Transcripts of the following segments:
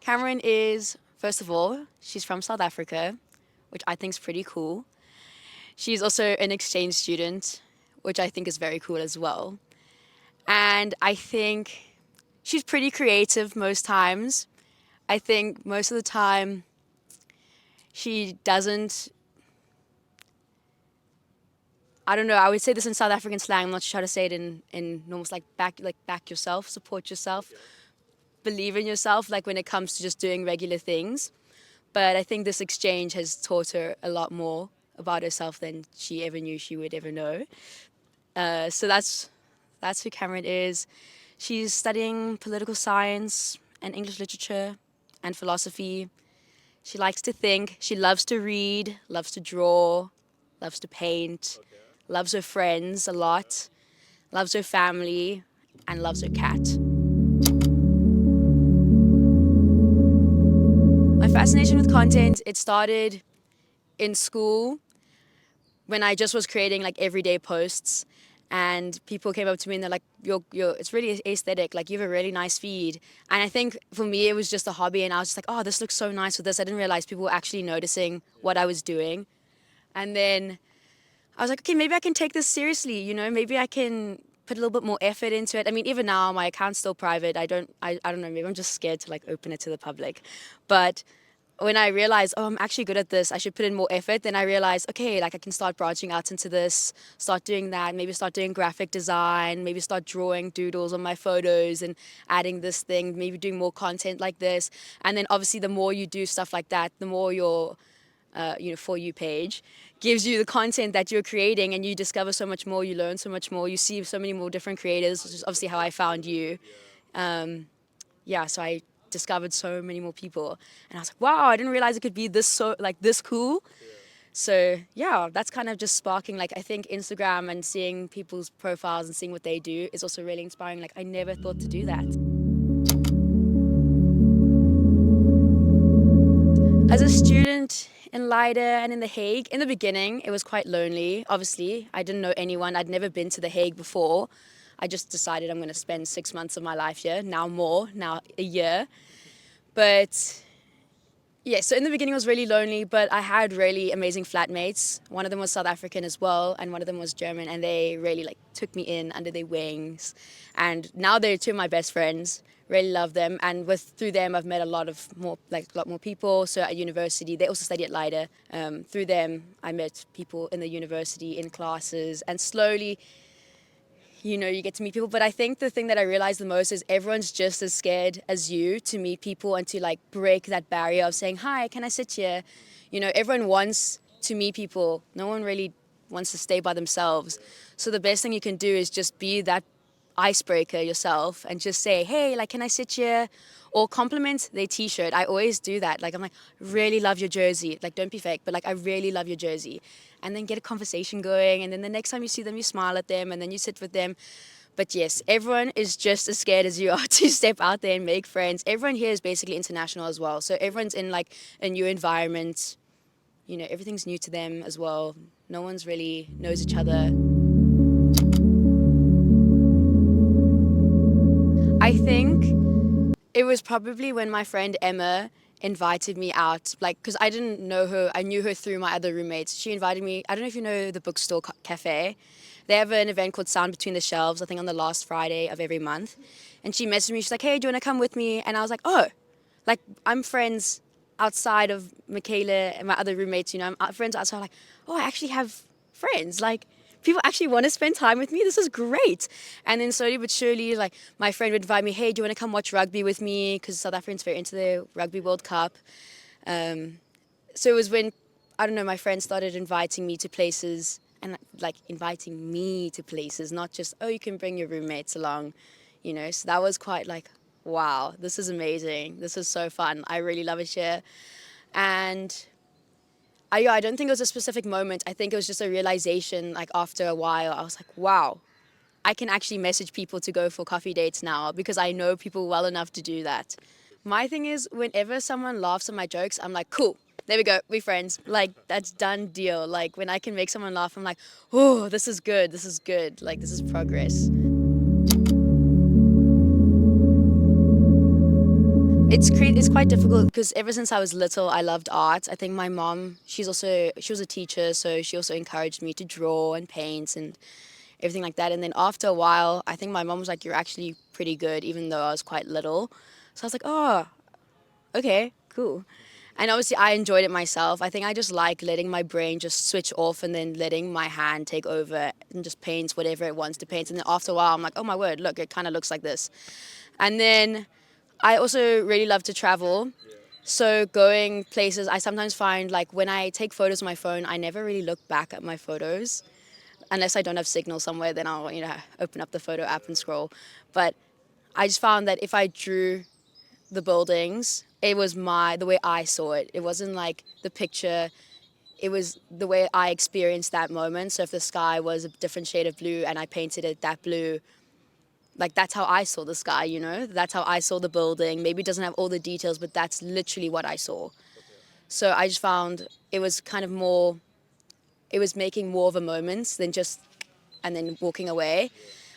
Camryn is, first of all, she's from South Africa, which I think is pretty cool. She's also an exchange student, which I think is very cool as well. And I think she's pretty creative most times. I think most of the time she doesn't, I don't know, I would say this in South African slang, I'm not sure how to say it in normal, back yourself, support yourself, believe in yourself, like when it comes to just doing regular things. But I think this exchange has taught her a lot more about herself than she ever knew she would ever know. So that's who Camryn is. She's studying political science and English literature and philosophy. She likes to think. She loves to read, loves to draw, loves to paint, loves her friends a lot, loves her family, and loves her cat. My fascination with content, it started in school when I just was creating like everyday posts, and people came up to me and they're like, it's really aesthetic, like you have a really nice feed. And I think for me it was just a hobby, and I was just like, oh, this looks so nice with this. I didn't realize people were actually noticing what I was doing. And then I was like, okay, maybe I can take this seriously, maybe I can put a little bit more effort into it. I mean, even now my account's still private. I don't know, maybe I'm just scared to like open it to the public. But when I realized, oh, I'm actually good at this, I should put in more effort, then I realized, okay, like I can start branching out into this, start doing that, maybe start doing graphic design, maybe start drawing doodles on my photos and adding this thing, maybe doing more content like this. And then obviously the more you do stuff like that, the more your For You page gives you the content that you're creating, and you discover so much more, you learn so much more, you see so many more different creators, which is obviously how I found you. So I discovered so many more people, and I was like, wow, I didn't realize it could be this cool. So yeah, that's kind of just sparking, like, I think Instagram and seeing people's profiles and seeing what they do is also really inspiring. Like, I never thought to do that. As a student in Leiden and in The Hague, in the beginning, it was quite lonely. Obviously, I didn't know anyone. I'd never been to The Hague before. I just decided I'm going to spend 6 months of my life here, now a year. But yeah, so in the beginning it was really lonely, but I had really amazing flatmates. One of them was South African as well, and one of them was German, and they really took me in under their wings. And now they're two of my best friends. Really love them, and through them I've met a lot more people. So at university, they also study at Leiden. Through them I met people in the university, in classes, and slowly you get to meet people. But I think the thing that I realized the most is everyone's just as scared as you to meet people and to break that barrier of saying, hi, can I sit here? Everyone wants to meet people. No one really wants to stay by themselves. So the best thing you can do is just be that icebreaker yourself and just say, hey, can I sit here? Or compliment their t-shirt. I always do that. I'm like, really love your jersey. Don't be fake, but I really love your jersey. And then get a conversation going, and then the next time you see them, you smile at them, and then you sit with them. But yes, everyone is just as scared as you are to step out there and make friends. Everyone here is basically international as well. So everyone's in a new environment. Everything's new to them as well. No one's really knows each other. I think it was probably when my friend Emma invited me out, because I didn't know her. I knew her through my other roommates. She invited me. I don't know if you know the bookstore cafe. They have an event called Sound Between the Shelves, I think on the last Friday of every month. And she messaged me. She's like, hey, do you want to come with me? And I was like, oh, I'm friends outside of Michaela and my other roommates. I'm friends outside. Like, oh, I actually have friends. People actually want to spend time with me. This is great. And then slowly but surely, my friend would invite me, hey, do you want to come watch rugby with me? Because South Africans are very into the Rugby World Cup. So it was when, I don't know, my friends started inviting me to places, and inviting me to places, not just, oh, you can bring your roommates along, So that was quite wow, this is amazing. This is so fun. I really love it here. And I don't think it was a specific moment. I think it was just a realization, after a while, I was like, wow, I can actually message people to go for coffee dates now because I know people well enough to do that. My thing is, whenever someone laughs at my jokes, I'm like, cool, there we go, we're friends. That's done deal. When I can make someone laugh, I'm like, oh, this is good, this is good. This is progress. It's quite difficult because ever since I was little, I loved art. I think my mom, she was a teacher, so she also encouraged me to draw and paint and everything like that. And then after a while, I think my mom was like, "You're actually pretty good," even though I was quite little. So I was like, "Oh, okay, cool." And obviously, I enjoyed it myself. I think I just like letting my brain just switch off and then letting my hand take over and just paint whatever it wants to paint. And then after a while, I'm like, "Oh my word, look, it kind of looks like this." And then I also really love to travel. So going places, I sometimes find like when I take photos on my phone, I never really look back at my photos unless I don't have signal somewhere. Then I'll open up the photo app and scroll. But I just found that if I drew the buildings, it was the way I saw it. It wasn't like the picture. It was the way I experienced that moment. So if the sky was a different shade of blue and I painted it that blue, like that's how I saw the sky, That's how I saw the building. Maybe it doesn't have all the details, but that's literally what I saw. So I just found it was kind of more, it was making more of a moment than just, and then walking away.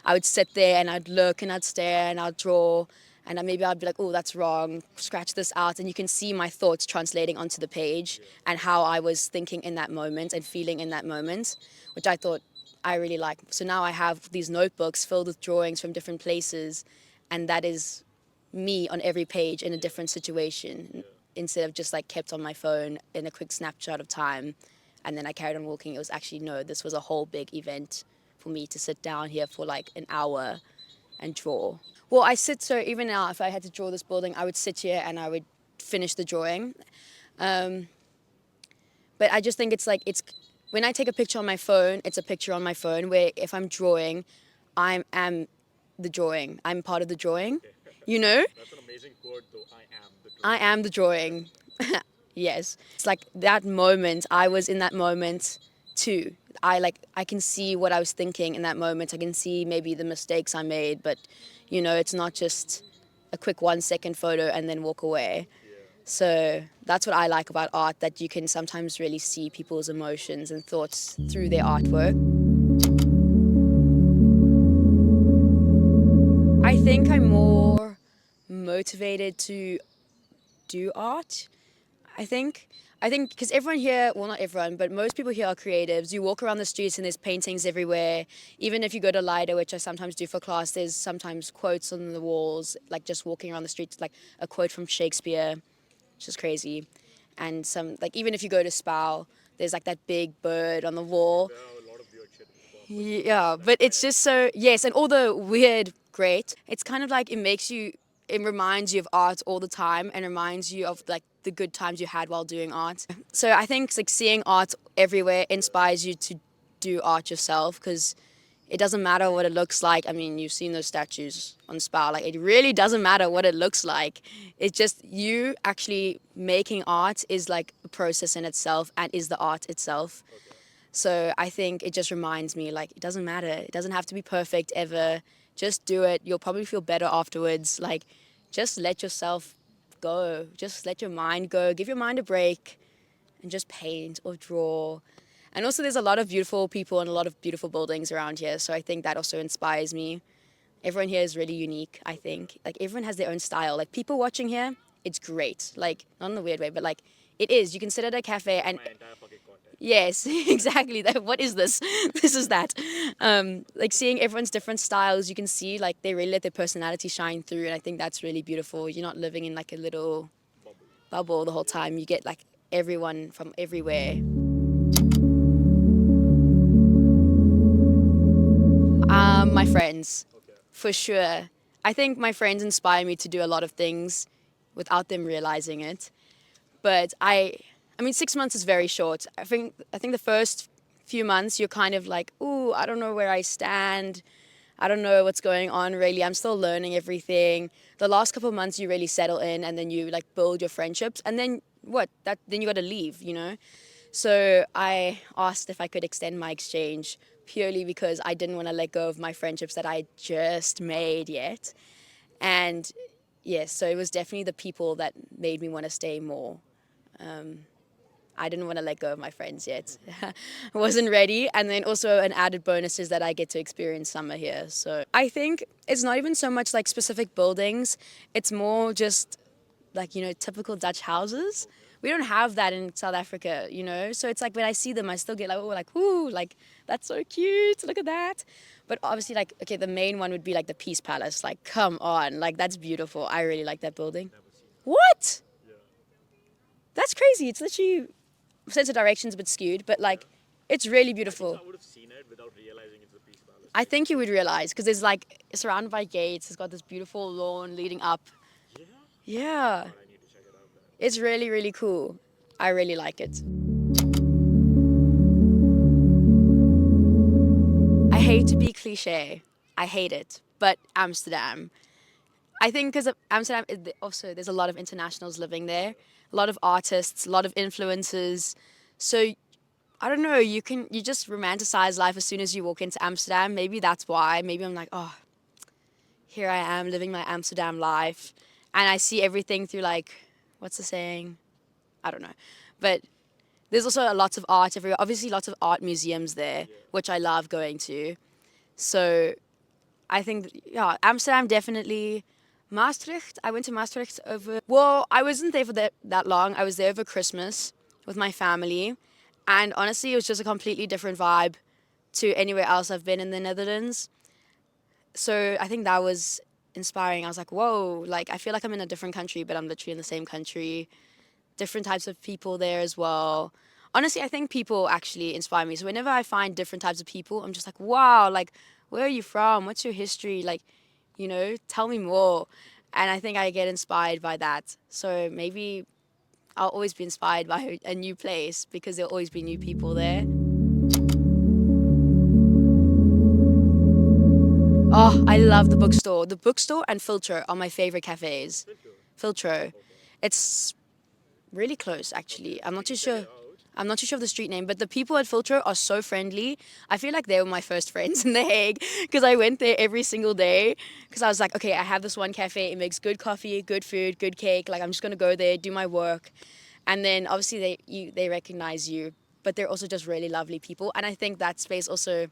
I would sit there and I'd look and I'd stare and I'd draw and then maybe I'd be like, oh, that's wrong, scratch this out. And you can see my thoughts translating onto the page and how I was thinking in that moment and feeling in that moment, which I thought I really like. So now I have these notebooks filled with drawings from different places, and that is me on every page in a different situation instead of just like kept on my phone in a quick snapshot of time. And then I carried on walking. It was actually, no, this was a whole big event for me to sit down here for like an hour and draw. Well, so even now, if I had to draw this building, I would sit here and I would finish the drawing. But I just think it's when I take a picture on my phone, it's a picture on my phone, where if I'm drawing, I am the drawing. I'm part of the drawing, you know? That's an amazing quote, though. I am the drawing. Yes. It's like that moment, I was in that moment too. I can see what I was thinking in that moment. I can see maybe the mistakes I made, but it's not just a quick 1 second photo and then walk away. So that's what I like about art, that you can sometimes really see people's emotions and thoughts through their artwork. I think I'm more motivated to do art. I think because everyone here, well, not everyone, but most people here are creatives. You walk around the streets and there's paintings everywhere. Even if you go to Leiden, which I sometimes do for class, there's sometimes quotes on the walls, like just walking around the streets, like a quote from Shakespeare, which is crazy. And even if you go to Spau, there's like that big bird on the wall. There are a lot of weird shit. Yeah, but it's just so, yes, and all the weird, great. It's kind of like it reminds you of art all the time and reminds you of like the good times you had while doing art. So I think like seeing art everywhere inspires you to do art yourself, because it doesn't matter what it looks like. I mean, you've seen those statues on Spa. Like, it really doesn't matter what it looks like. It's just you actually making art is like a process in itself and is the art itself. So I think it just reminds me, like, it doesn't matter. It doesn't have to be perfect ever. Just do it. You'll probably feel better afterwards. Like, just let yourself go. Just let your mind go. Give your mind a break and just paint or draw. And also there's a lot of beautiful people and a lot of beautiful buildings around here. So I think that also inspires me. Everyone here is really unique, I think. Like, everyone has their own style. Like, people watching here, it's great. Like, not in a weird way, but like, it is. You can sit at a cafe and... My entire fucking content. Yes, exactly. What is this? This is that. Like, seeing everyone's different styles, you can see like they really let their personality shine through, and I think that's really beautiful. You're not living in like a little bubble the whole time. You get like everyone from everywhere. My friends, for sure. I think my friends inspire me to do a lot of things without them realizing it. But I mean, 6 months is very short. I think the first few months you're kind of like, ooh, I don't know where I stand. I don't know what's going on really. I'm still learning everything. The last couple of months you really settle in, and then you like build your friendships, and then then you got to leave. So I asked if I could extend my exchange purely because I didn't want to let go of my friendships that I just made yet. And yes, so it was definitely the people that made me want to stay more. I didn't want to let go of my friends yet. I wasn't ready. And then also an added bonus is that I get to experience summer here. So I think it's not even so much like specific buildings. It's more just like, you know, typical Dutch houses. We don't have that in South Africa, you know? So it's like when I see them, I still get like, oh, like, ooh, like, that's so cute. Look at that. But obviously, like, okay, the main one would be like the Peace Palace. Like, come on. Like, that's beautiful. I really like that building. What? That's crazy. It's literally, sense of direction's a bit skewed, but like, it's really beautiful. I would have seen it without realizing it's the Peace Palace. I think you would realize because it's like surrounded by gates. It's got this beautiful lawn leading up. Yeah. Yeah. I need to check it out then. It's really, really cool. I really like it. I hate to be cliche. I hate it. But Amsterdam. I think because of Amsterdam, also there's a lot of internationals living there, a lot of artists, a lot of influencers. So I don't know, you just romanticize life as soon as you walk into Amsterdam. Maybe that's why. Maybe I'm like, oh, here I am living my Amsterdam life. And I see everything through like, what's the saying? I don't know. But there's also lots of art everywhere. Obviously lots of art museums there, which I love going to. So I think, yeah, Amsterdam definitely. Maastricht, I went to Maastricht I wasn't there for that long. I was there over Christmas with my family. And honestly, it was just a completely different vibe to anywhere else I've been in the Netherlands. So I think that was inspiring. I was like, whoa, like I feel like I'm in a different country, but I'm literally in the same country. Different types of people there as well. Honestly, I think people actually inspire me. So whenever I find different types of people, I'm just like, wow, like, where are you from? What's your history? Like, you know, tell me more. And I think I get inspired by that. So maybe I'll always be inspired by a new place because there'll always be new people there. Oh, I love the bookstore. The bookstore and Filtro are my favorite cafes. Filtro. It's really close, actually. I'm not too sure. I'm not too sure of the street name, but the people at Filtro are so friendly. I feel like they were my first friends in The Hague because I went there every single day because I was like, okay, I have this one cafe. It makes good coffee, good food, good cake. Like, I'm just going to go there, do my work. And then obviously they recognize you, but they're also just really lovely people. And I think that space also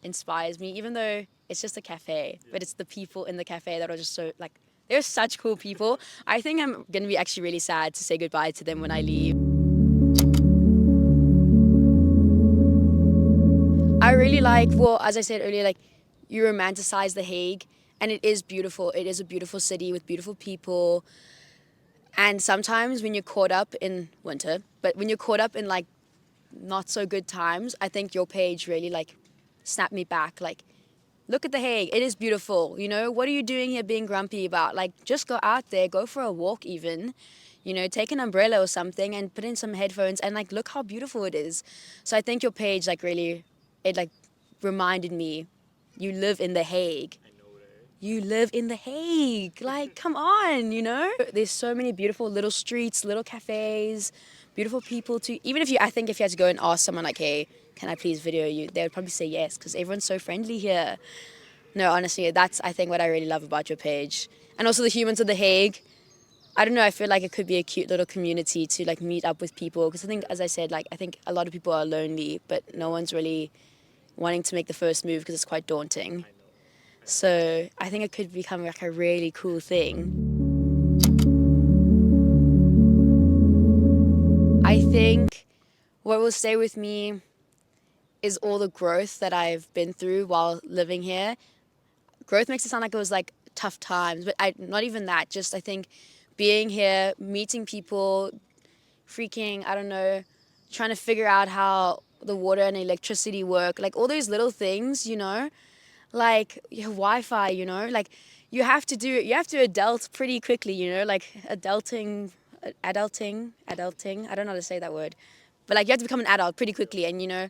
inspires me, even though it's just a cafe, but it's the people in the cafe that are just so, like, they're such cool people. I think I'm going to be actually really sad to say goodbye to them when I leave. I really like, well, as I said earlier, like, you romanticize The Hague, and it is beautiful. It is a beautiful city with beautiful people. And sometimes when you're caught up in winter, but when you're caught up in, like, not so good times, I think your page really, like, snapped me back. Like, look at The Hague. It is beautiful. You know, what are you doing here being grumpy about? Like, just go out there, go for a walk even. You know, take an umbrella or something and put in some headphones and, like, look how beautiful it is. So I think your page, like, really, it, like, reminded me, you live in The Hague. You live in The Hague. Like, come on, you know? There's so many beautiful little streets, little cafes, beautiful people too. Even if I think if you had to go and ask someone like, hey, can I please video you? They would probably say yes because everyone's so friendly here. No, honestly, that's, I think, what I really love about your page. And also the humans of The Hague. I don't know, I feel like it could be a cute little community to, like, meet up with people. Because I think, as I said, like, I think a lot of people are lonely, but no one's really wanting to make the first move because it's quite daunting. So I think it could become, like, a really cool thing. I think what will stay with me is all the growth that I've been through while living here. Growth makes it sound like it was, like, tough times, but not even that. Just, I think, being here, meeting people, freaking, I don't know, trying to figure out how the water and electricity work, like, all those little things, you know, like your Wi-Fi, you know, like, you have to adult pretty quickly, you know, like, adulting, I don't know how to say that word, but, like, you have to become an adult pretty quickly. And, you know,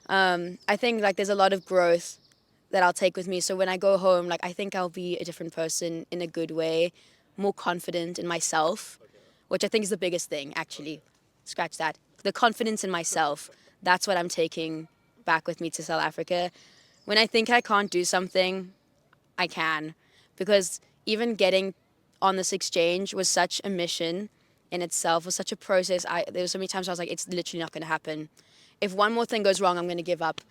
I think, like, there's a lot of growth that I'll take with me. So when I go home, like, I think I'll be a different person in a good way, more confident in myself, which I think is the biggest thing, actually. Scratch that. The confidence in myself, that's what I'm taking back with me to South Africa. When I think I can't do something, I can. Because even getting on this exchange was such a mission in itself, was such a process. There were so many times I was like, it's literally not going to happen. If one more thing goes wrong, I'm going to give up.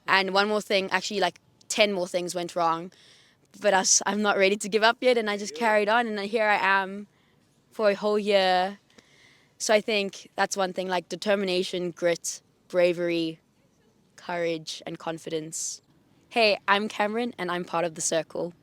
And one more thing, actually, like, 10 more things went wrong. But I'm not ready to give up yet, and I just carried on, and here I am for a whole year. So I think that's one thing, like determination, grit, bravery, courage, and confidence. Hey, I'm Camryn, and I'm part of the circle.